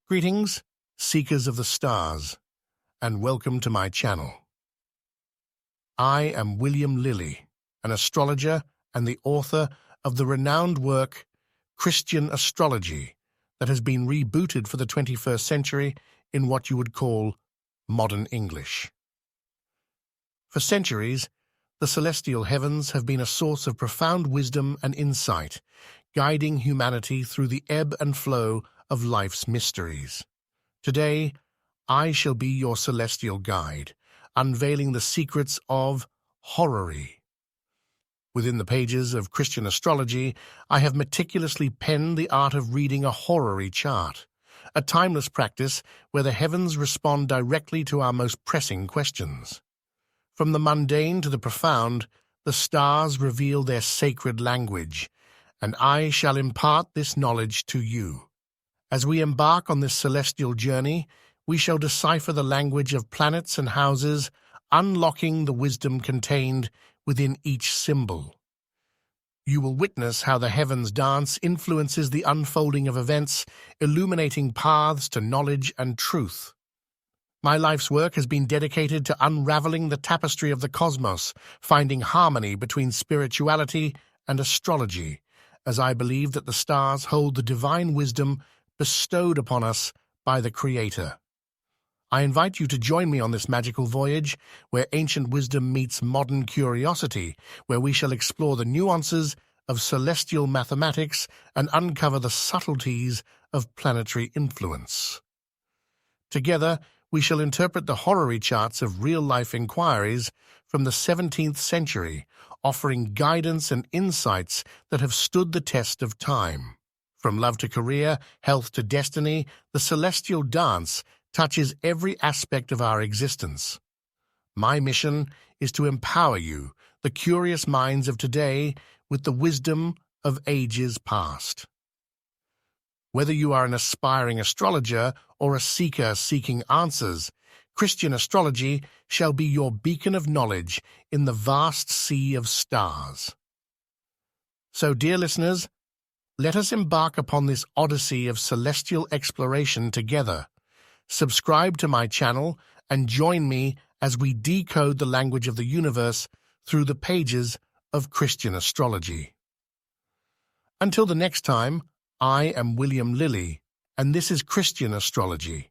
Greetings, seekers of the stars, and welcome to my channel. I am William Lilly, an astrologer and the author of the renowned work Christian Astrology that has been rebooted for the 21st century in what you would call modern English. For centuries, the celestial heavens have been a source of profound wisdom and insight, guiding humanity through the ebb and flow of life's mysteries. Today, I shall be your celestial guide, unveiling the secrets of Horary. Within the pages of Christian Astrology, I have meticulously penned the art of reading a horary chart, a timeless practice where the heavens respond directly to our most pressing questions. From the mundane to the profound, the stars reveal their sacred language, and I shall impart this knowledge to you. As we embark on this celestial journey, we shall decipher the language of planets and houses, unlocking the wisdom contained within each symbol. You will witness how the heavens dance influences the unfolding of events, illuminating paths to knowledge and truth. My life's work has been dedicated to unraveling the tapestry of the cosmos, finding harmony between spirituality and astrology, as I believe that the stars hold the divine wisdom bestowed upon us by the Creator. I invite you to join me on this magical voyage, where ancient wisdom meets modern curiosity, where we shall explore the nuances of celestial mathematics and uncover the subtleties of planetary influence. Together, we shall interpret the horary charts of real-life inquiries from the 17th century, offering guidance and insights that have stood the test of time. From love to career, health to destiny, the celestial dance touches every aspect of our existence. My mission is to empower you, the curious minds of today, with the wisdom of ages past. Whether you are an aspiring astrologer or a seeker seeking answers, Christian astrology shall be your beacon of knowledge in the vast sea of stars. So, dear listeners, let us embark upon this odyssey of celestial exploration together. Subscribe to my channel and join me as we decode the language of the universe through the pages of Christian astrology. Until the next time, I am William Lilly, and this is Christian Astrology.